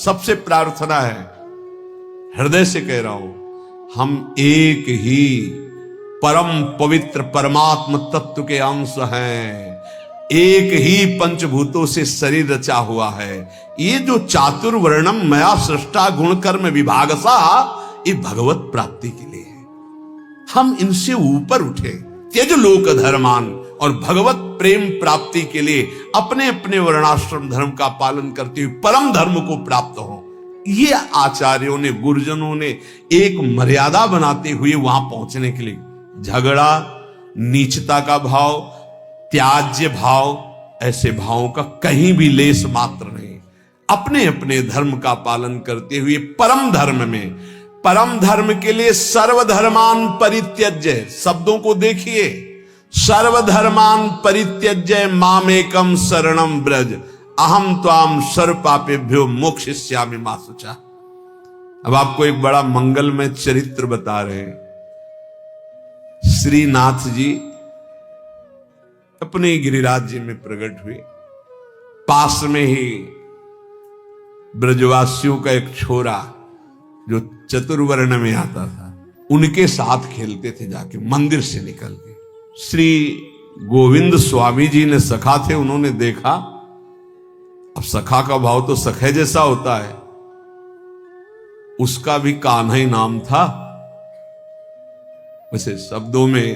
सबसे प्रार्थना है, हृदय से कह रहा हूं, हम एक ही परम पवित्र परमात्म तत्व के अंश हैं, एक ही पंचभूतों से शरीर रचा हुआ है। ये जो चातुर्वर्णम मया सृष्टा गुण कर्म विभागसा, ये भगवत प्राप्ति के लिए है। हम इनसे ऊपर उठे, त्यज लोक धर्मान, और भगवत प्रेम प्राप्ति के लिए अपने अपने वर्णाश्रम धर्म का पालन करते हुए परम धर्म को प्राप्त हो। ये आचार्यों ने, गुरुजनों ने एक मर्यादा बनाते हुए वहां पहुंचने के लिए, झगड़ा, नीचता का भाव, त्याज्य भाव, ऐसे भावों का कहीं भी लेस मात्र नहीं। अपने अपने धर्म का पालन करते हुए परम धर्म में, परम धर्म के लिए सर्वधर्मान परित्यज्य, शब्दों को देखिए, सर्वधर्मान परित्यज्य मामेकम शरणम ब्रज अहम त्वाम सर्व पापेभ्यो मोक्षयिष्यामि मा शुचा। अब आपको एक बड़ा मंगलमय चरित्र बता रहे हैं। श्रीनाथ जी अपने गिरिराज जी में प्रकट हुए। पास में ही ब्रजवासियों का एक छोरा जो चतुर्वर्ण में आता था, उनके साथ खेलते थे जाके मंदिर से निकल के। श्री गोविंद स्वामी जी ने, सखा थे, उन्होंने देखा। अब सखा का भाव तो सखे जैसा होता है, उसका भी कान्हा ही नाम था। वैसे शब्दों में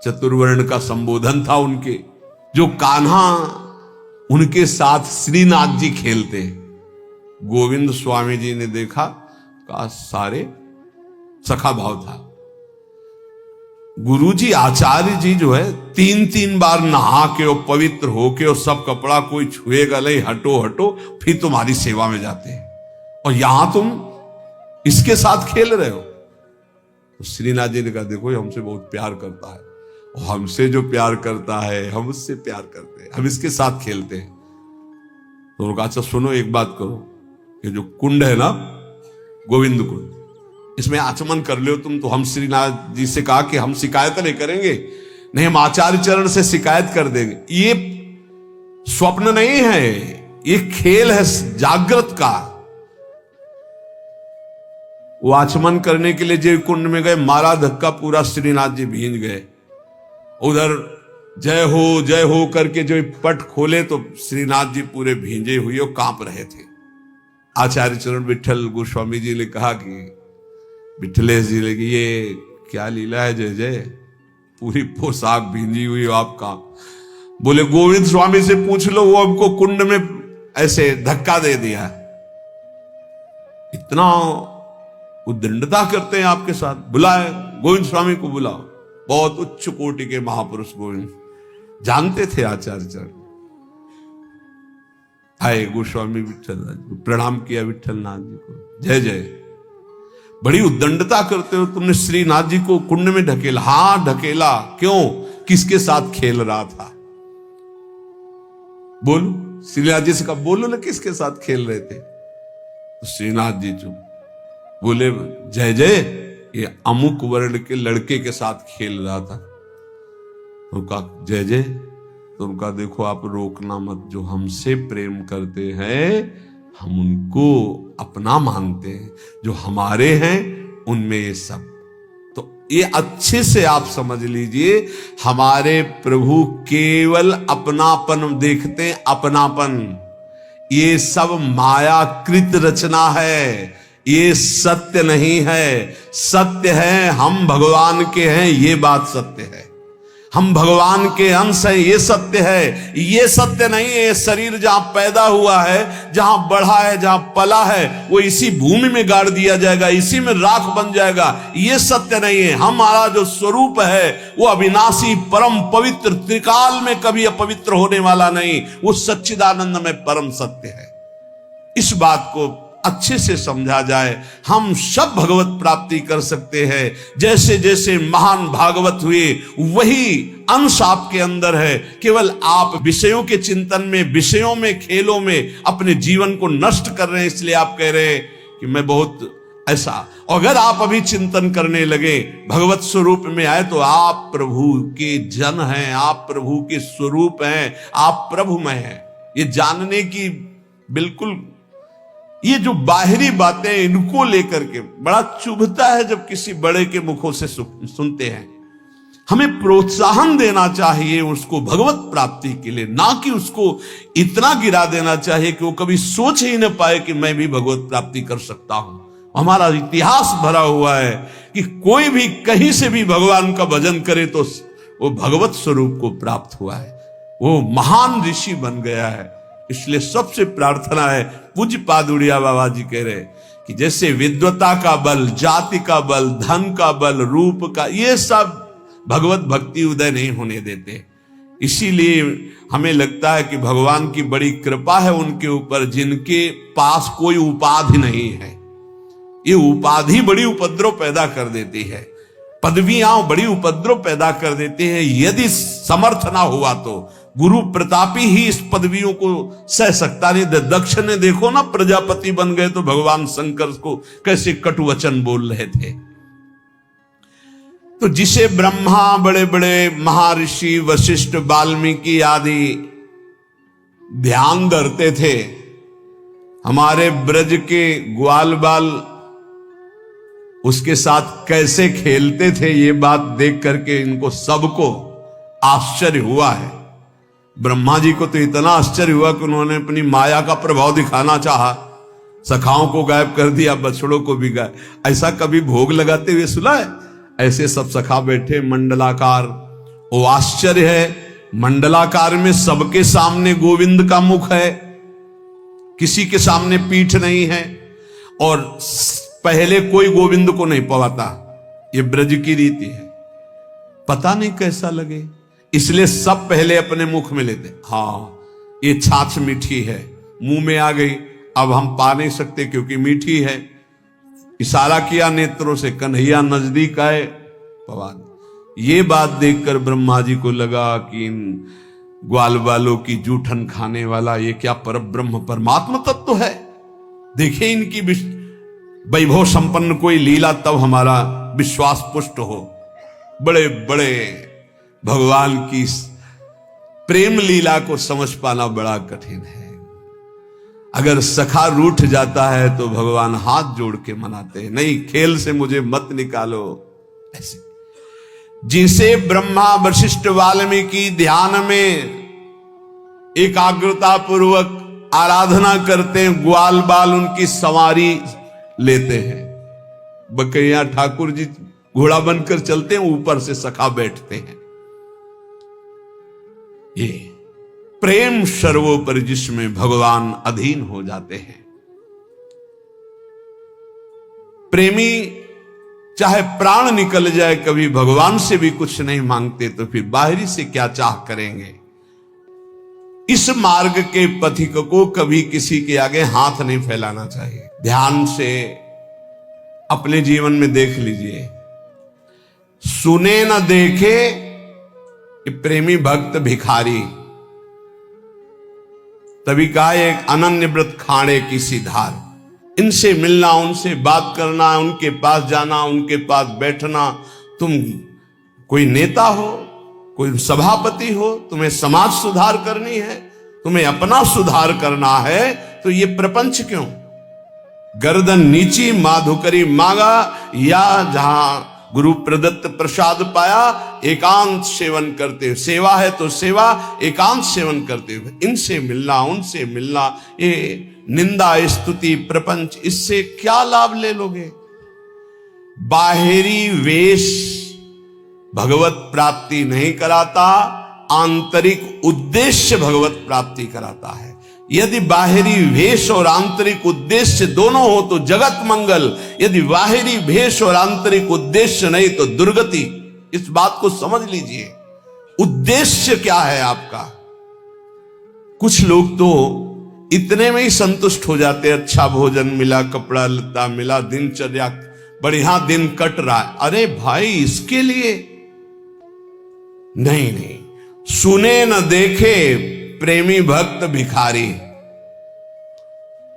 चतुर्वर्ण का संबोधन था उनके। जो कान्हा उनके साथ श्रीनाथ जी खेलते, गोविंद स्वामी जी ने देखा, का सारे सखा भाव था। गुरुजी आचार्य जी जो है 3-3 बार नहा के और पवित्र होके और सब कपड़ा कोई छुएगा नहीं, हटो हटो, फिर तुम्हारी सेवा में जाते हैं, और यहां तुम इसके साथ खेल रहे हो। तो श्रीनाथ जी ने कहा, देखो ये हमसे बहुत प्यार करता है, और हमसे जो प्यार करता है हम उससे प्यार करते हैं, हम इसके साथ खेलते हैं। तो उन्होंने कहा, अच्छा सुनो, एक बात करो, ये जो कुंड है ना, गोविंद कुंड, इसमें आचमन कर लो तुम। तो हम श्रीनाथ जी से कहा कि हम शिकायत नहीं करेंगे, नहीं, हम आचार्य चरण से शिकायत कर देंगे। ये स्वप्न नहीं है, ये खेल है जागृत का। वो आचमन करने के लिए जो कुंड में गए, मारा धक्का, पूरा श्रीनाथ जी भींज गए। उधर जय हो करके जो पट खोले तो श्रीनाथ जी पूरे भींजे हुए और कांप रहे थे। आचार्य चरण विठल गोस्वामी जी ने कहा कि विठलेश जी ने, ये क्या लीला है जय जय, पूरी पोशाक भींजी हुई हो आपका। बोले गोविंद स्वामी से पूछ लो, वो हमको कुंड में ऐसे धक्का दे दिया। इतना उद्दंडता करते हैं आपके साथ, बुलाए गोविंद स्वामी को, बुलाओ। बहुत उच्च कोटि के महापुरुष गोविंद जानते थे आचार्य चरण। आए गोस्वामी विठल, प्रणाम किया विठल नाथ जी को, जय जय, बड़ी उद्दंडता करते हो तुमने श्रीनाथ जी को कुंड में ढकेला। हां ढकेला, क्यों, किसके साथ खेल रहा था, बोलो। श्रीनाथ जी से कहा, बोलो ना किसके साथ खेल रहे थे। तो श्रीनाथ जी चुप, बोले जय जय, ये अमुक वर्ण के लड़के के साथ खेल रहा था। तो कहा जय जय, तो उनका देखो आप रोकना मत, जो हमसे प्रेम करते हैं हम उनको अपना मानते हैं, जो हमारे हैं उनमें ये सब। तो ये अच्छे से आप समझ लीजिए, हमारे प्रभु केवल अपनापन देखते हैं, अपनापन। ये सब मायाकृत रचना है, ये सत्य नहीं है। सत्य है हम भगवान के हैं, ये बात सत्य है। हम भगवान के अंश हैं, ये सत्य है। ये सत्य नहीं है ये शरीर जहां पैदा हुआ है, जहां बढ़ा है, जहां पला है, वो इसी भूमि में गाड़ दिया जाएगा, इसी में राख बन जाएगा। ये सत्य नहीं है। हमारा जो स्वरूप है वो अविनाशी, परम पवित्र, त्रिकाल में कभी अपवित्र होने वाला नहीं, वो सच्चिदानंद में परम सत्य है। इस बात को अच्छे से समझा जाए, हम सब भगवत प्राप्ति कर सकते हैं। जैसे जैसे महान भागवत हुए वही अंश आपके अंदर है। केवल आप विषयों के चिंतन में, विषयों में, खेलों में अपने जीवन को नष्ट कर रहे हैं, इसलिए आप कह रहे हैं कि मैं बहुत ऐसा। अगर आप अभी चिंतन करने लगे, भगवत स्वरूप में आए, तो आप प्रभु के जन हैं, आप प्रभु के स्वरूप हैं, आप प्रभुमय हैं। ये जानने की बिल्कुल ये जो बाहरी बातें इनको लेकर के बड़ा चुभता है जब किसी बड़े के मुखों से सुनते हैं। हमें प्रोत्साहन देना चाहिए उसको भगवत प्राप्ति के लिए, ना कि उसको इतना गिरा देना चाहिए कि वो कभी सोच ही न पाए कि मैं भी भगवत प्राप्ति कर सकता हूं। हमारा इतिहास भरा हुआ है कि कोई भी कहीं से भी भगवान का भजन करे तो वो भगवत स्वरूप को प्राप्त हुआ है, वो महान ऋषि बन गया है। इसलिए सबसे प्रार्थना है, पूज्य पादुड़िया बाबा जी कह रहे कि जैसे विद्वता का बल, जाति का बल, धन का बल, रूप का, ये सब भगवत भक्ति उदय नहीं होने देते। इसीलिए हमें लगता है कि भगवान की बड़ी कृपा है उनके ऊपर जिनके पास कोई उपाधि नहीं है। ये उपाधि बड़ी उपद्रव पैदा कर देती है, पदवियां बड़ी उपद्रव पैदा कर देते हैं। यदि समर्थ ना हुआ तो गुरु प्रतापी ही इस पदवियों को सह सकता नहीं। दक्ष ने देखो ना, प्रजापति बन गए तो भगवान शंकर को कैसे कटु वचन बोल रहे थे। तो जिसे ब्रह्मा, बड़े बड़े महर्षि वशिष्ठ, वाल्मीकि आदि ध्यान धरते थे, हमारे ब्रज के ग्वाल बाल उसके साथ कैसे खेलते थे, ये बात देख करके इनको सबको आश्चर्य हुआ है। ब्रह्मा जी को तो इतना आश्चर्य हुआ कि उन्होंने अपनी माया का प्रभाव दिखाना चाहा, सखाओं को गायब कर दिया, बछड़ों को भी गायब। ऐसा कभी भोग लगाते हुए सुना है? ऐसे सब सखा बैठे मंडलाकार। वो आश्चर्य है, मंडलाकार में सबके सामने गोविंद का मुख है, किसी के सामने पीठ नहीं है, और पहले कोई गोविंद को नहीं पवाता। ये ब्रज की रीति है, पता नहीं कैसा लगे, इसलिए सब पहले अपने मुख में लेते। हाँ, ये छाछ मीठी है, मुंह में आ गई, अब हम पा नहीं सकते क्योंकि मीठी है। इशारा किया नेत्रों से, कन्हैया नजदीक आए, पवा। ये बात देखकर ब्रह्मा जी को लगा कि इन ग्वाल बालों की जूठन खाने वाला ये क्या परब्रह्म परमात्मा तत्व है। देखे इनकी वैभव संपन्न कोई लीला, तब हमारा विश्वास पुष्ट हो। बड़े बड़े भगवान की प्रेम लीला को समझ पाना बड़ा कठिन है। अगर सखा रूठ जाता है तो भगवान हाथ जोड़ के मनाते हैं, नहीं खेल से मुझे मत निकालो। ऐसे जिसे ब्रह्मा वशिष्ठ वाल्मीकि ध्यान में एकाग्रता पूर्वक आराधना करते हैं, ग्वाल बाल उनकी सवारी लेते हैं। बकैया ठाकुर जी घोड़ा बनकर चलते हैं, ऊपर से सखा बैठते हैं। ये प्रेम सर्वोपरि जिसमें भगवान अधीन हो जाते हैं। प्रेमी चाहे प्राण निकल जाए, कभी भगवान से भी कुछ नहीं मांगते, तो फिर बाहरी से क्या चाह करेंगे। इस मार्ग के पथिक को कभी किसी के आगे हाथ नहीं फैलाना चाहिए। ध्यान से अपने जीवन में देख लीजिए, सुने न देखे कि प्रेमी भक्त भिखारी। तभी कहा एक अनन्य व्रत खाणे की सी धार। इनसे मिलना, उनसे बात करना, उनके पास जाना, उनके पास बैठना। तुम कोई नेता हो, कोई सभापति हो, तुम्हें समाज सुधार करनी है, तुम्हें अपना सुधार करना है, तो ये प्रपंच क्यों? गर्दन नीची माधुकरी मांगा, या जहां गुरु प्रदत्त प्रसाद पाया एकांत सेवन करते हुए। सेवा है तो सेवा, एकांत सेवन करते हुए। इनसे मिलना, उनसे मिलना, ये निंदा स्तुति प्रपंच, इससे क्या लाभ ले लोगे? बाहरी वेश भगवत प्राप्ति नहीं कराता, आंतरिक उद्देश्य भगवत प्राप्ति कराता है। यदि बाहरी वेश और आंतरिक उद्देश्य दोनों हो तो जगत मंगल, यदि बाहरी वेश और आंतरिक उद्देश्य नहीं तो दुर्गति। इस बात को समझ लीजिए, उद्देश्य क्या है आपका। कुछ लोग तो इतने में ही संतुष्ट हो जाते, अच्छा भोजन मिला, कपड़ा लत्ता मिला, दिनचर्या बढ़िया दिन कट रहा है। अरे भाई, इसके लिए नहीं नहीं, सुने न देखे प्रेमी भक्त भिखारी।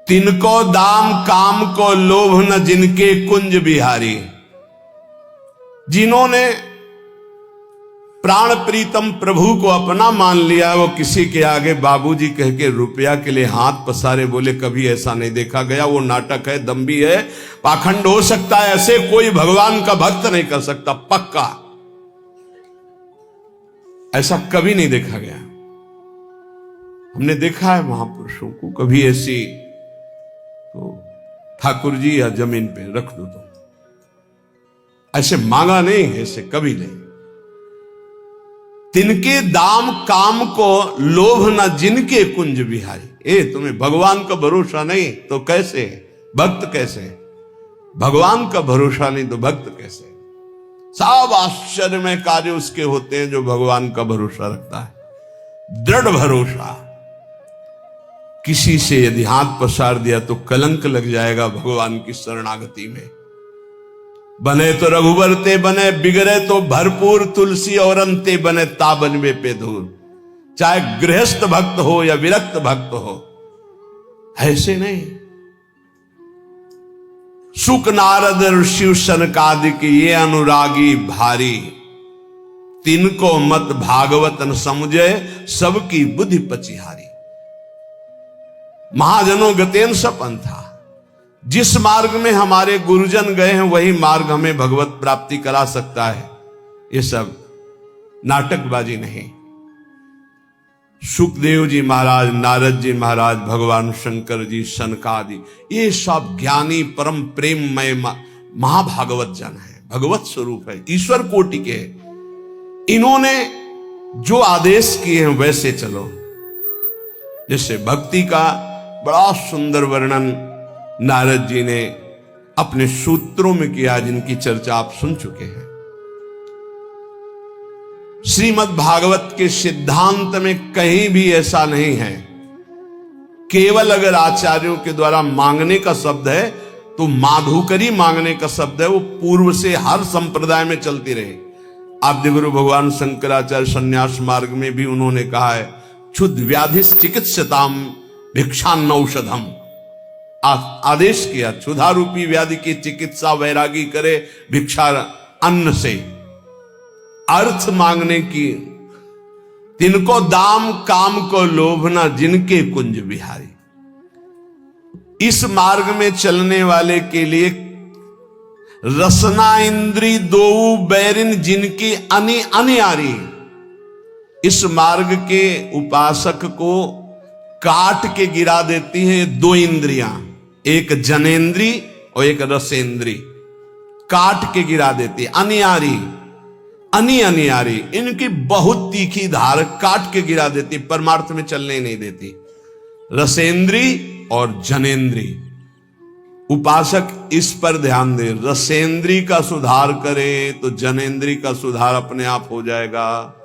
तिनको दाम काम को लोभ न जिनके कुंज बिहारी। जिन्होंने प्राण प्रीतम प्रभु को अपना मान लिया, वो किसी के आगे बाबूजी कह के रुपया के लिए हाथ पसारे, बोले कभी ऐसा नहीं देखा गया। वो नाटक है, दम्भी है, पाखंड हो सकता है, ऐसे कोई भगवान का भक्त नहीं कर सकता, पक्का ऐसा कभी नहीं देखा गया। हमने देखा है महापुरुषों को, कभी ऐसी तो ठाकुर जी या जमीन पे रख दो, तो ऐसे मांगा नहीं है, ऐसे कभी नहीं। तिनके दाम काम को लोभ न जिनके कुंज बिहारी। तुम्हें भगवान का भरोसा नहीं तो कैसे भक्त, कैसे भगवान का भरोसा नहीं तो भक्त कैसे। सब आश्चर्यमय कार्य उसके होते हैं जो भगवान का भरोसा रखता है, दृढ़ भरोसा। किसी से यदि हाथ पसार दिया तो कलंक लग जाएगा भगवान की शरणागति में। बने तो रघुबर ते बने, बिगड़े तो भरपूर तुलसी और अंते बने ताबन में पे धूर। चाहे गृहस्थ भक्त हो या विरक्त भक्त हो, ऐसे नहीं। सुख नारद शिव सनकादिक ये अनुरागी भारी, तिनको मत भागवत न समझे सबकी बुद्धि पचिहारी। महाजनों गतेन सपन था, जिस मार्ग में हमारे गुरुजन गए हैं वही मार्ग हमें भगवत प्राप्ति करा सकता है। ये सब नाटकबाजी नहीं। सुखदेव जी महाराज, नारद जी महाराज, भगवान शंकर जी, सनकादि, ये सब ज्ञानी परम प्रेममय महाभागवत जन है, भगवत स्वरूप है, ईश्वर कोटि के। इन्होंने जो आदेश किए हैं वैसे चलो। जैसे भक्ति का बड़ा सुंदर वर्णन नारद जी ने अपने सूत्रों में किया, जिनकी चर्चा आप सुन चुके हैं। श्रीमद् भागवत के सिद्धांत में कहीं भी ऐसा नहीं है। केवल अगर आचार्यों के द्वारा मांगने का शब्द है तो माधुकरी मांगने का शब्द है, वो पूर्व से हर संप्रदाय में चलती रही। आद्य गुरु भगवान शंकराचार्य संन्यास मार्ग में भी उन्होंने कहा है, क्षुद्ध व्याधि चिकित्सताम भिक्षान्न औषधम। आदेश किया, क्षुधा रूपी व्याधि की चिकित्सा वैरागी करे भिक्षा अन्न से। अर्थ मांगने की, तिनको दाम काम को लोभना जिनके कुंज बिहारी। इस मार्ग में चलने वाले के लिए रसना इंद्री दो बैरिन जिनकी अनि अनियारी। इस मार्ग के उपासक को काट के गिरा देती हैं दो इंद्रियां, एक जनेन्द्री और एक रसेंद्री, काट के गिरा देती। अनियारी, अनियारी, इनकी बहुत तीखी धार काट के गिरा देती, परमार्थ में चलने नहीं देती। रसेंद्री और जनेन्द्री, उपासक इस पर ध्यान दे। रसेंद्री का सुधार करे तो जनेन्द्री का सुधार अपने आप हो जाएगा।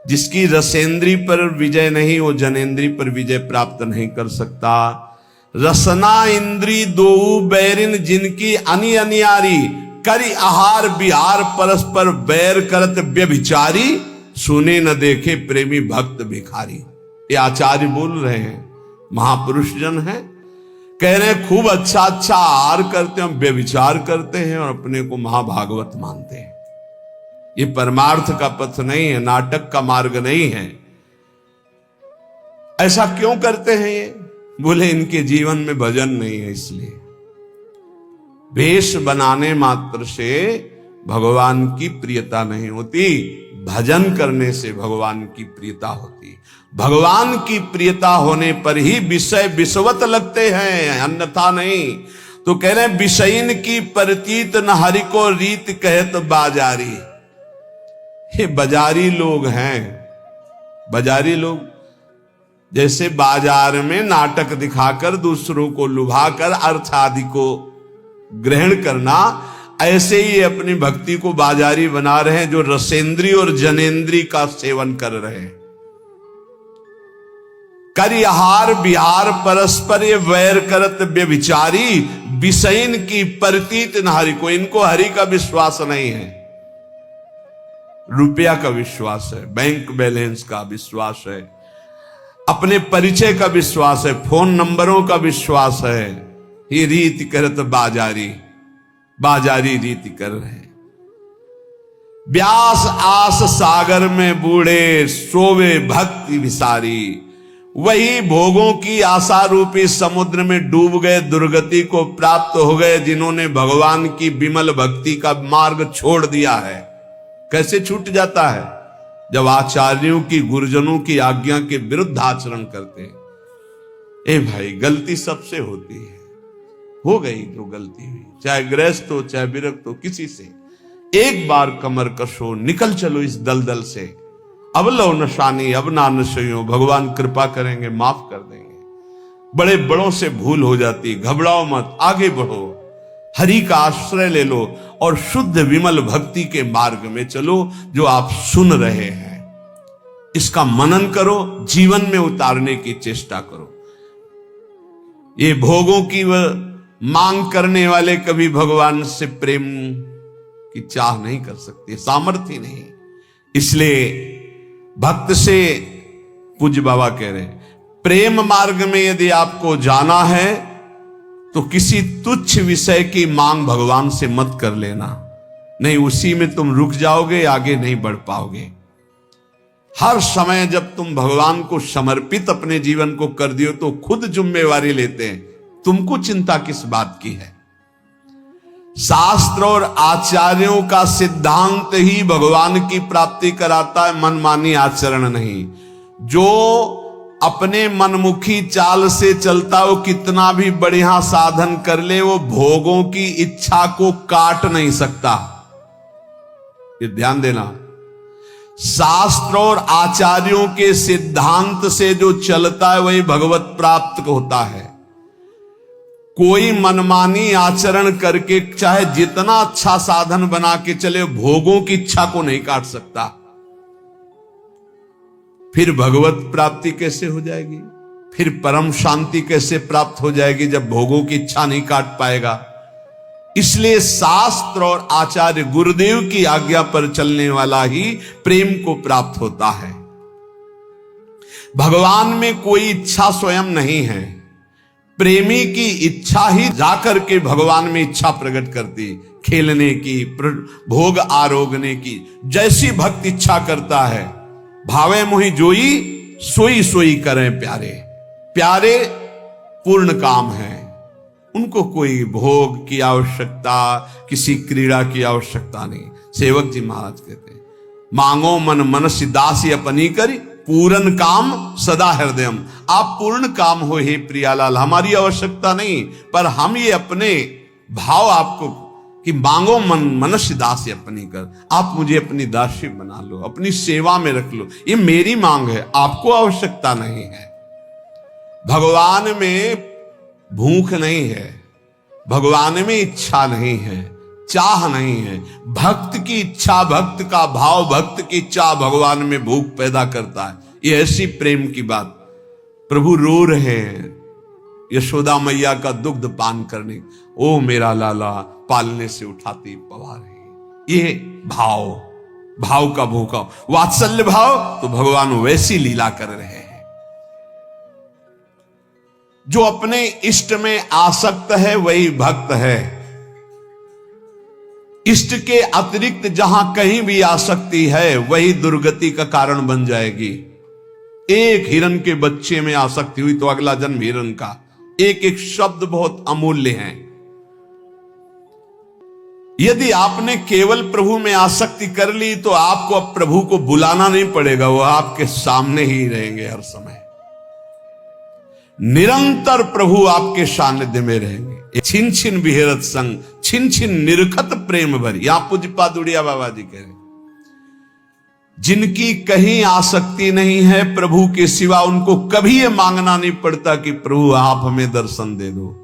जिसकी रसेंद्री पर विजय नहीं, वो जनेन्द्री पर विजय प्राप्त नहीं कर सकता। रसना इंद्री दो बैरिन जिनकी अनि अनियारी, करी आहार बिहार परस्पर बैर करत व्यभिचारी, सुने न देखे प्रेमी भक्त भिखारी। ये आचार्य बोल रहे हैं, महापुरुष जन है, कह रहे हैं खूब अच्छा अच्छा आहार करते हैं, व्यभिचार करते हैं और अपने को महाभागवत मानते हैं। ये परमार्थ का पथ नहीं है, नाटक का मार्ग नहीं है। ऐसा क्यों करते हैं ये? बोले इनके जीवन में भजन नहीं है, इसलिए। वेश बनाने मात्र से भगवान की प्रियता नहीं होती, भजन करने से भगवान की प्रियता होती। भगवान की प्रियता होने पर ही विषय विषवत लगते हैं, अन्यथा नहीं। तो कह रहे विषयीन की प्रतीत न हरि को रीत कहत बाजारी। ये बाजारी लोग हैं, बाजारी लोग जैसे बाजार में नाटक दिखाकर दूसरों को लुभाकर अर्थ आदि को ग्रहण करना, ऐसे ही अपनी भक्ति को बाजारी बना रहे हैं, जो रसेंद्री और जनेन्द्री का सेवन कर रहे हैं। करि आहार बिहार परस्पर ये वैर करत व्यभिचारी, विषयीन की प्रतीत न हरि को। इनको हरि का विश्वास नहीं है, रुपया का विश्वास है, बैंक बैलेंस का विश्वास है, अपने परिचय का विश्वास है, फोन नंबरों का विश्वास है। ये रीति करत बाजारी, बाजारी रीति कर रहे हैं। व्यास आस सागर में बूढ़े, सोवे भक्ति विसारी। वही भोगों की आशा रूपी समुद्र में डूब गए, दुर्गति को प्राप्त हो गए, जिन्होंने भगवान की विमल भक्ति का मार्ग छोड़ दिया है। कैसे छूट जाता है? जब आचार्यों की, गुरुजनों की आज्ञा के विरुद्ध आचरण करते हैं। ए भाई, गलती सबसे होती है, हो गई जो गलती हुई, चाहे गृहस्थ हो चाहे विरक्त हो, किसी से एक बार कमर कसो, निकल चलो इस दलदल से। अब लो नशानी, अब ना नशो, भगवान कृपा करेंगे, माफ कर देंगे। बड़े बड़ों से भूल हो जाती, घबराओ मत, आगे बढ़ो, हरि का आश्रय ले लो और शुद्ध विमल भक्ति के मार्ग में चलो। जो आप सुन रहे हैं इसका मनन करो, जीवन में उतारने की चेष्टा करो। ये भोगों की मांग करने वाले कभी भगवान से प्रेम की चाह नहीं कर सकते, सामर्थ्य नहीं। इसलिए भक्त से, पूज्य बाबा कह रहे, प्रेम मार्ग में यदि आपको जाना है तो किसी तुच्छ विषय की मांग भगवान से मत कर लेना, नहीं उसी में तुम रुक जाओगे, आगे नहीं बढ़ पाओगे। हर समय जब तुम भगवान को समर्पित अपने जीवन को कर दियो तो खुद जिम्मेवारी लेते हैं, तुमको चिंता किस बात की है। शास्त्र और आचार्यों का सिद्धांत ही भगवान की प्राप्ति कराता है, मनमानी आचरण नहीं। जो अपने मनमुखी चाल से चलता, वो कितना भी बढ़िया साधन कर ले, वो भोगों की इच्छा को काट नहीं सकता। ये ध्यान देना, शास्त्र और आचार्यों के सिद्धांत से जो चलता है वही भगवत प्राप्त होता है। कोई मनमानी आचरण करके चाहे जितना अच्छा साधन बना के चले, भोगों की इच्छा को नहीं काट सकता। फिर भगवत प्राप्ति कैसे हो जाएगी? फिर परम शांति कैसे प्राप्त हो जाएगी जब भोगों की इच्छा नहीं काट पाएगा? इसलिए शास्त्र और आचार्य गुरुदेव की आज्ञा पर चलने वाला ही प्रेम को प्राप्त होता है। भगवान में कोई इच्छा स्वयं नहीं है, प्रेमी की इच्छा ही जाकर के भगवान में इच्छा प्रकट करती, खेलने की, भोग आरोगने की। जैसी भक्त इच्छा करता है, भावे मोहि जोई सोई सोई करें प्यारे। प्यारे पूर्ण काम है, उनको कोई भोग की आवश्यकता, किसी क्रीड़ा की आवश्यकता नहीं। सेवक जी महाराज कहते हैं, मांगो मन मनस्य दासी अपनी करी, पूर्ण काम सदा हृदयम। आप पूर्ण काम हो हे प्रियालाल, हमारी आवश्यकता नहीं, पर हम ये अपने भाव आपको कि मांगो मन मनुष्य दासी अपनी कर, आप मुझे अपनी दासी बना लो, अपनी सेवा में रख लो, ये मेरी मांग है, आपको आवश्यकता नहीं है। भगवान में भूख नहीं है, भगवान में इच्छा नहीं है, चाह नहीं है। भक्त की इच्छा, भक्त का भाव, भक्त की चाह भगवान में भूख पैदा करता है। ये ऐसी प्रेम की बात। प्रभु रो रहे हैं यशोदा मैया का दुग्ध पान करने, ओ मेरा लाला पालने से उठाती पवा रही। ये भाव, भाव का भूखा, वात्सल्य भाव, तो भगवान वैसी लीला कर रहे हैं। जो अपने इष्ट में आसक्त है वही भक्त है। इष्ट के अतिरिक्त जहां कहीं भी आसक्ति है वही दुर्गति का कारण बन जाएगी। एक हिरन के बच्चे में आसक्ति हुई तो अगला जन्म हिरन का। एक एक शब्द बहुत अमूल्य है। यदि आपने केवल प्रभु में आसक्ति कर ली तो आपको अब प्रभु को बुलाना नहीं पड़ेगा, वो आपके सामने ही रहेंगे हर समय। निरंतर प्रभु आपके सानिध्य में रहेंगे। छिन छिन विहरत संग, छिन छिन निरखत प्रेम भरी। यहां पूज्यपाद उड़िया बाबा जी कह रहे, जिनकी कहीं आसक्ति नहीं है प्रभु के सिवा, उनको कभी यह मांगना नहीं पड़ता कि प्रभु आप हमें दर्शन दे दो।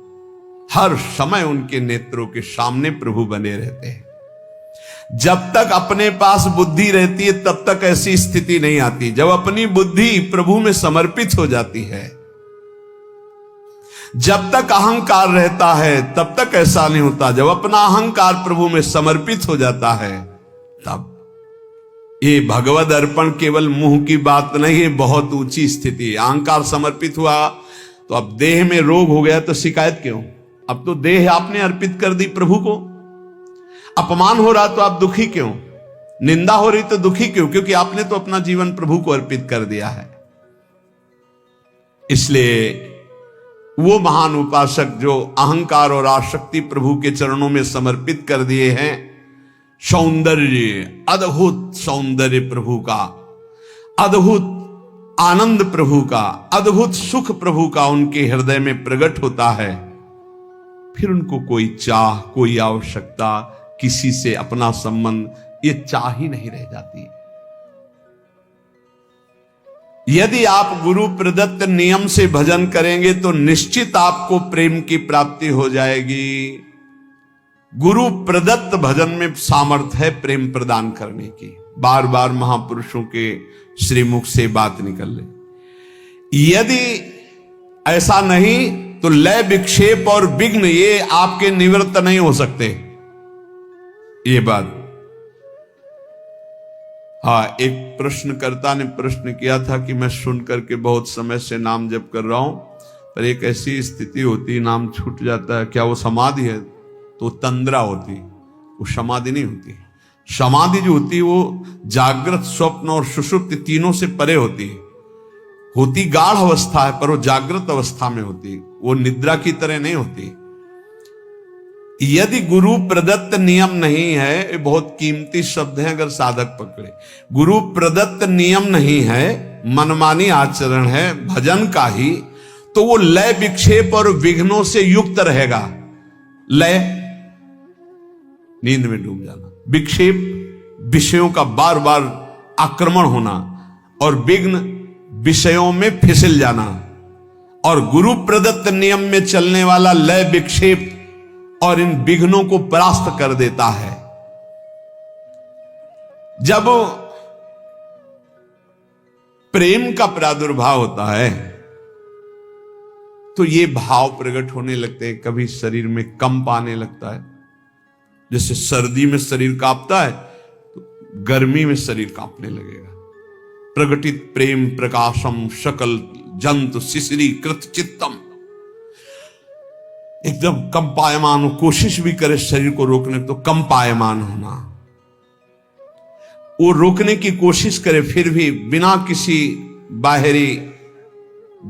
हर समय उनके नेत्रों के सामने प्रभु बने रहते हैं। जब तक अपने पास बुद्धि रहती है तब तक ऐसी स्थिति नहीं आती। जब अपनी बुद्धि प्रभु में समर्पित हो जाती है, जब तक अहंकार रहता है तब तक ऐसा नहीं होता। जब अपना अहंकार प्रभु में समर्पित हो जाता है तब ये भगवद अर्पण केवल मुंह की बात नहीं है, बहुत ऊंची स्थिति। अहंकार समर्पित हुआ तो अब देह में रोग हो गया तो शिकायत क्यों? अब तो देह आपने अर्पित कर दी प्रभु को। अपमान हो रहा तो आप दुखी क्यों? निंदा हो रही तो दुखी क्यों? क्योंकि आपने तो अपना जीवन प्रभु को अर्पित कर दिया है। इसलिए वो महान उपासक जो अहंकार और आसक्ति प्रभु के चरणों में समर्पित कर दिए हैं, सौंदर्य, अद्भुत सौंदर्य प्रभु का, अद्भुत आनंद प्रभु का, अद्भुत सुख प्रभु का उनके हृदय में प्रकट होता है। फिर उनको कोई चाह, कोई आवश्यकता, किसी से अपना संबंध, ये चाह ही नहीं रह जाती। यदि आप गुरु प्रदत्त नियम से भजन करेंगे तो निश्चित आपको प्रेम की प्राप्ति हो जाएगी। गुरु प्रदत्त भजन में सामर्थ्य है प्रेम प्रदान करने की। बार बार महापुरुषों के श्रीमुख से बात निकल ले। यदि ऐसा नहीं तो लय, विक्षेप और विघ्न ये आपके निवृत्त नहीं हो सकते। ये बात, हाँ, एक प्रश्नकर्ता ने प्रश्न किया था कि मैं सुन करके बहुत समय से नाम जप कर रहा हूं, पर एक ऐसी स्थिति होती, नाम छूट जाता है, क्या वो समाधि है? तो तंद्रा होती, वो समाधि नहीं होती। समाधि जो होती है वो जागृत, स्वप्न और सुषुप्ति तीनों से परे होती गाढ़ अवस्था है, पर वो जागृत अवस्था में होती, वो निद्रा की तरह नहीं होती। यदि गुरु प्रदत्त नियम नहीं है, ये बहुत कीमती शब्द है अगर साधक पकड़े, गुरु प्रदत्त नियम नहीं है, मनमानी आचरण है भजन का ही, तो वो लय, विक्षेप और विघ्नों से युक्त रहेगा। लय, नींद में डूब जाना, विक्षेप, विषयों का बार बार आक्रमण होना, और विघ्न, विषयों में फिसल जाना। और गुरु प्रदत्त नियम में चलने वाला लय, विक्षेप और इन विघ्नों को परास्त कर देता है। जब प्रेम का प्रादुर्भाव होता है तो ये भाव प्रकट होने लगते हैं। कभी शरीर में कंप आने लगता है, जैसे सर्दी में शरीर कांपता है तो गर्मी में शरीर कांपने लगेगा। प्रकटित प्रेम प्रकाशम सकल जंतु शिशिरी कृत चित्तम, एकदम कंपायमान हो, कोशिश भी करे शरीर को रोकने तो कंपायमान होना, वो रोकने की कोशिश करे फिर भी बिना किसी बाहरी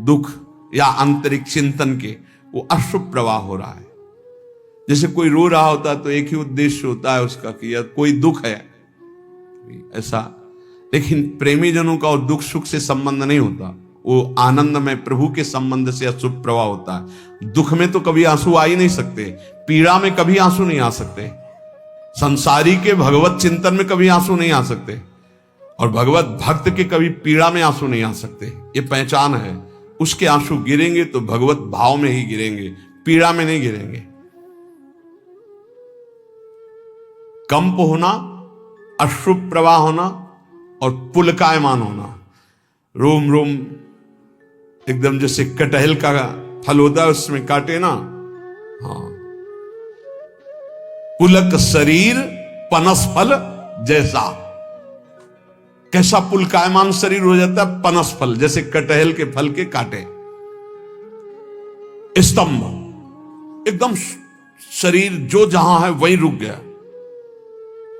दुख या आंतरिक चिंतन के वो अशुभ प्रवाह हो रहा है। जैसे कोई रो रहा होता है तो एक ही उद्देश्य होता है उसका कि यार कोई दुख है ऐसा, लेकिन प्रेमी जनों का और दुख सुख से संबंध नहीं होता, वो आनंद में प्रभु के संबंध से अशुभ प्रवाह होता है। दुख में तो कभी आंसू आ ही नहीं सकते, पीड़ा में कभी आंसू नहीं आ सकते, संसारी के भगवत चिंतन में कभी आंसू नहीं आ सकते, और भगवत भक्त के कभी पीड़ा में आंसू नहीं आ सकते। ये पहचान है, उसके आंसू गिरेंगे तो भगवत भाव में ही गिरेंगे, पीड़ा में नहीं गिरेंगे। कंप होना, अशुभ प्रवाह होना और पुलकायमान होना, रोम रोम एकदम जैसे कटहल का फल होता है उसमें काटे ना, हाँ, पुलक शरीर पनस फल जैसा, कैसा पुलकायमान शरीर हो जाता है, पनस फल जैसे कटहल के फल के काटे, स्तंभ, एकदम शरीर जो जहां है वहीं रुक गया,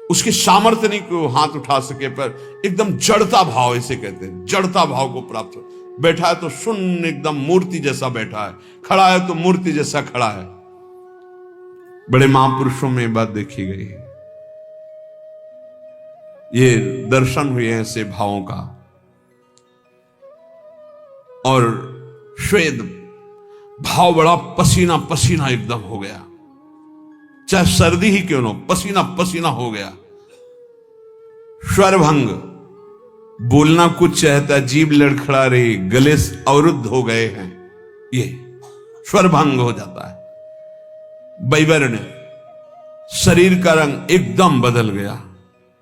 उसकी सामर्थ्य नहीं कि वो हाथ उठा सके, पर एकदम जड़ता भाव, इसे कहते हैं जड़ता भाव को प्राप्त हो। बैठा है तो शून्य, एकदम मूर्ति जैसा बैठा है, खड़ा है तो मूर्ति जैसा खड़ा है। बड़े महापुरुषों में बात देखी गई है, ये दर्शन हुए हैं ऐसे भावों का। और श्वेत भाव बड़ा पसीना पसीना एकदम हो गया, चाहे सर्दी ही क्यों ना, पसीना पसीना हो गया। स्वरभंग, बोलना कुछ चाहता है, जीभ लड़खड़ा रही, गले अवरुद्ध हो गए हैं, ये स्वरभंग हो जाता है। वैवर्ण, शरीर का रंग एकदम बदल गया,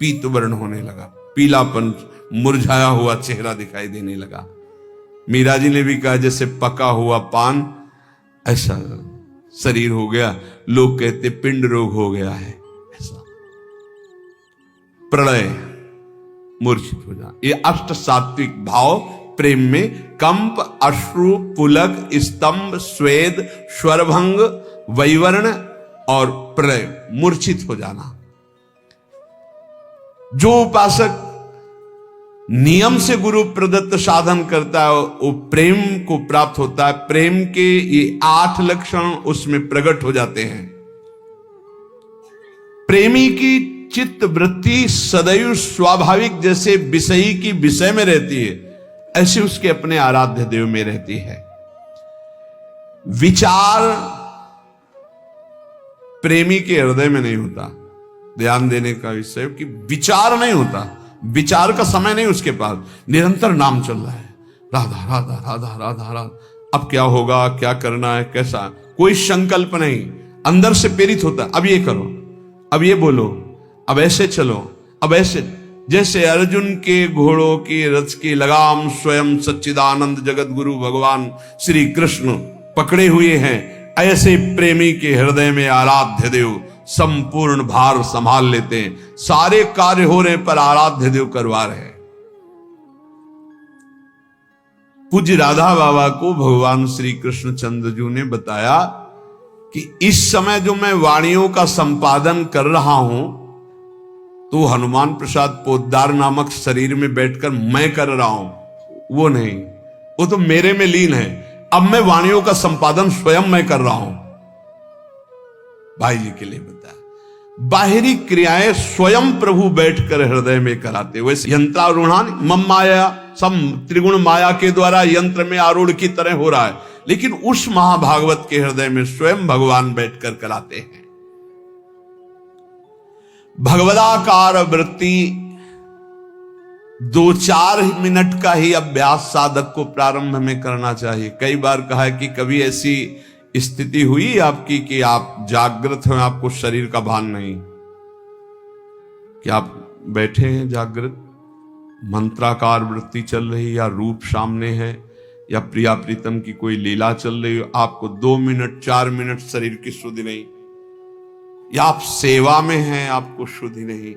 पीत वर्ण होने लगा, पीलापन, मुरझाया हुआ चेहरा दिखाई देने लगा। मीरा जी ने भी कहा जैसे पका हुआ पान ऐसा शरीर हो गया, लोग कहते पिंड रोग हो गया है ऐसा। प्रलय, मूर्छित हो जाना, ये अष्ट सात्विक भाव प्रेम में कंप, अश्रु, पुलक, स्तंभ, स्वेद, स्वरभंग, वैवर्ण और प्रलय, मूर्छित हो जाना। जो उपासक नियम से गुरु प्रदत्त साधन करता है वो प्रेम को प्राप्त होता है। प्रेम के ये 8 लक्षण उसमें प्रकट हो जाते हैं। प्रेमी की चित्त वृत्ति सदैव स्वाभाविक जैसे विषयी की विषय में रहती है, ऐसे उसके अपने आराध्य देव में रहती है। विचार प्रेमी के हृदय में नहीं होता। ध्यान देने का विषय कि विचार नहीं होता, विचार का समय नहीं उसके पास। निरंतर नाम चल रहा है, राधा राधा राधा राधा राधा। अब क्या होगा, क्या करना है, कैसा, कोई संकल्प नहीं, अंदर से प्रेरित होता। अब ये करो, अब ये बोलो, अब ऐसे चलो, अब ऐसे। जैसे अर्जुन के घोड़ों की रथ की लगाम स्वयं सच्चिदानंद जगत गुरु भगवान श्री कृष्ण पकड़े हुए हैं, ऐसे प्रेमी के हृदय में आराध्य देव संपूर्ण भार संभाल लेते हैं। सारे कार्य हो रहे पर आराध्य देव करवा रहे। पूज्य राधा बाबा को भगवान श्री कृष्ण चंद्रजू ने बताया कि इस समय जो मैं वाणियों का संपादन कर रहा हूं तो हनुमान प्रसाद पोद्दार नामक शरीर में बैठकर मैं कर रहा हूं, वो नहीं, वो तो मेरे में लीन है। अब मैं वाणियों का संपादन स्वयं मैं कर रहा हूं। भाई जी के लिए बताया, बाहरी क्रियाएं स्वयं प्रभु बैठकर हृदय में कराते। वैसे यंत्रारूढ़ान मम माया, सम त्रिगुण माया के द्वारा यंत्र में आरूढ़ की तरह हो रहा है, लेकिन उस महाभागवत के हृदय में स्वयं भगवान बैठकर कराते हैं। भगवदाकार वृत्ति 2-4 मिनट का ही अभ्यास साधक को प्रारंभ में करना चाहिए। कई बार कहा है कि कभी ऐसी स्थिति हुई आपकी कि आप जागृत हैं, आपको शरीर का भान नहीं, कि आप बैठे हैं जागृत, मंत्राकार वृत्ति चल रही, या रूप सामने है, या प्रिया प्रीतम की कोई लीला चल रही हो, आपको 2 मिनट 4 मिनट शरीर की शुद्धि नहीं, या आप सेवा में हैं, आपको शुद्धि नहीं,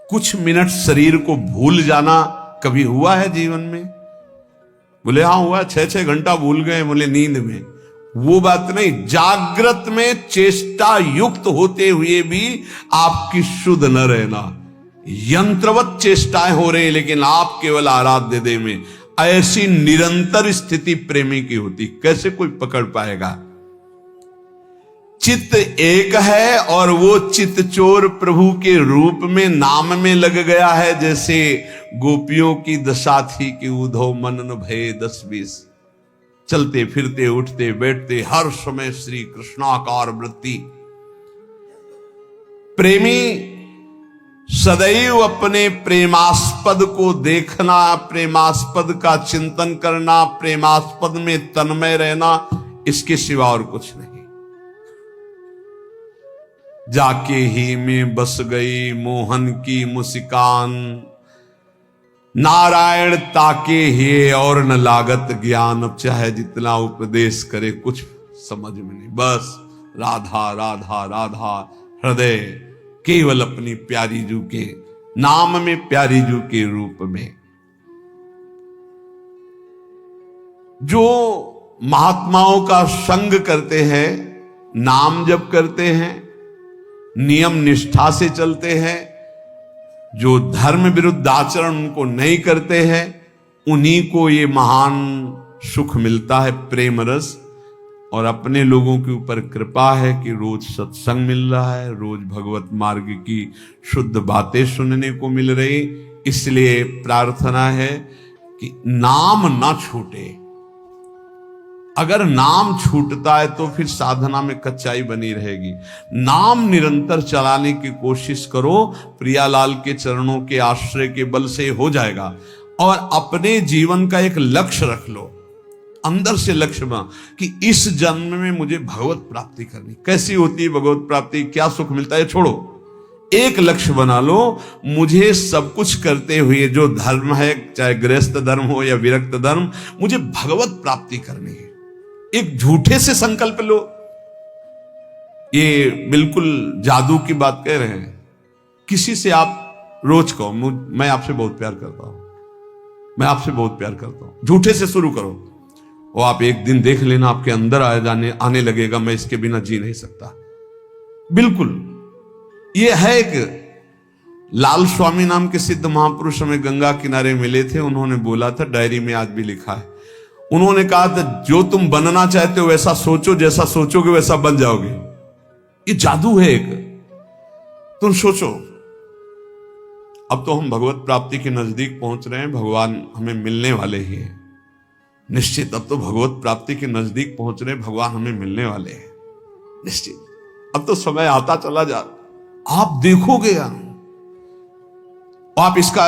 कुछ मिनट शरीर को भूल जाना कभी हुआ है जीवन में? बोले हाँ हुआ, 6-6 घंटा भूल गए, बोले नींद में। वो बात नहीं, जागृत में चेष्टा युक्त होते हुए भी आपकी शुद्ध न रहना। यंत्रवत चेष्टाएं हो रही लेकिन आप केवल आराध्य देव में, ऐसी निरंतर स्थिति प्रेमी की होती, कैसे कोई पकड़ पाएगा? चित्त एक है और वो चित्त चोर प्रभु के रूप में नाम में लग गया है। जैसे गोपियों की दशा थी कि उधो मनन भय 10-20, चलते फिरते उठते बैठते हर समय श्री कृष्णाकार वृत्ति। प्रेमी सदैव अपने प्रेमास्पद को देखना, प्रेमास्पद का चिंतन करना, प्रेमास्पद में तन्मय रहना, इसके सिवा और कुछ नहीं। जाके ही में बस गई मोहन की मुस्कान, नारायण ताके ही और न लागत ज्ञान। अब चाहे जितना उपदेश करे कुछ समझ में नहीं, बस राधा राधा राधा। हृदय केवल अपनी प्यारी जू के नाम में, प्यारी जू के रूप में। जो महात्माओं का संग करते हैं, नाम जप करते हैं, नियम निष्ठा से चलते हैं, जो धर्म विरुद्ध आचरण उनको नहीं करते हैं, उन्हीं को ये महान सुख मिलता है, प्रेम रस। और अपने लोगों के ऊपर कृपा है कि रोज सत्संग मिल रहा है, रोज भगवत मार्ग की शुद्ध बातें सुनने को मिल रही। इसलिए प्रार्थना है कि नाम ना छूटे। अगर नाम छूटता है तो फिर साधना में कच्चाई बनी रहेगी। नाम निरंतर चलाने की कोशिश करो, प्रियालाल के चरणों के आश्रय के बल से हो जाएगा। और अपने जीवन का एक लक्ष्य रख लो, अंदर से लक्ष्य बना कि इस जन्म में मुझे भगवत प्राप्ति करनी। कैसी होती है भगवत प्राप्ति, क्या सुख मिलता है, छोड़ो। एक लक्ष्य बना लो, मुझे सब कुछ करते हुए जो धर्म है, चाहे गृहस्थ धर्म हो या विरक्त धर्म, मुझे भगवत प्राप्ति करनी है। एक झूठे से संकल्प लो, ये बिल्कुल जादू की बात कह रहे हैं। किसी से आप रोज कहो मैं आपसे बहुत प्यार करता हूं, मैं आपसे बहुत प्यार करता हूं, झूठे से शुरू करो। और आप एक दिन देख लेना आपके अंदर आने लगेगा, मैं इसके बिना जी नहीं सकता। बिल्कुल ये है एक लाल स्वामी नाम के सिद्ध महापुरुष हमें गंगा किनारे मिले थे। उन्होंने बोला था, डायरी में आज भी लिखा है, उन्होंने कहा था जो तुम बनना चाहते हो वैसा सोचो, जैसा सोचोगे वैसा बन जाओगे। ये जादू है एक, तुम सोचो। अब तो हम भगवत प्राप्ति के नजदीक पहुंच रहे हैं, भगवान हमें मिलने वाले ही हैं निश्चित। अब तो भगवत प्राप्ति के नजदीक पहुंच रहे हैं, भगवान हमें मिलने वाले हैं निश्चित। अब तो समय आता चला जा, आप देखोगे आप इसका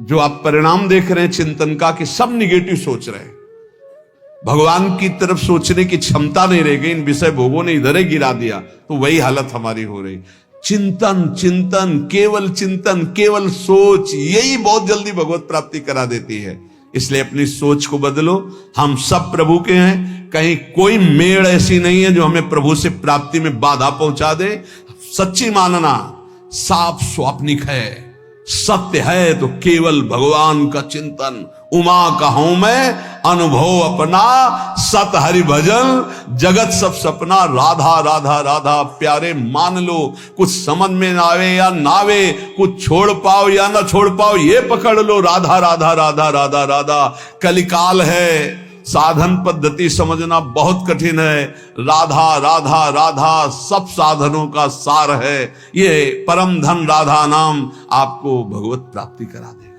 जो आप परिणाम देख रहे हैं चिंतन का, कि सब निगेटिव सोच रहे हैं, भगवान की तरफ सोचने की क्षमता नहीं रह गई, इन विषय भोगों ने इधर ही गिरा दिया, तो वही हालत हमारी हो रही। चिंतन चिंतन, केवल चिंतन, केवल सोच, यही बहुत जल्दी भगवत प्राप्ति करा देती है। इसलिए अपनी सोच को बदलो। हम सब प्रभु के हैं, कहीं कोई मेड़ ऐसी नहीं है जो हमें प्रभु से प्राप्ति में बाधा पहुंचा दे। सच्ची मानना साफ स्वाप्निक है, सत्य है तो केवल भगवान का चिंतन। उमा कहूं मैं अनुभव अपना, सत हरि भजन जगत सब सपना। राधा राधा राधा प्यारे मान लो, कुछ समझ में ना आवे या ना आवे, कुछ छोड़ पाओ या ना छोड़ पाओ, ये पकड़ लो, राधा राधा राधा राधा राधा। कलिकाल है, साधन पद्धति समझना बहुत कठिन है। राधा राधा राधा सब साधनों का सार है। ये परम धन राधा नाम आपको भगवत प्राप्ति करा देगा।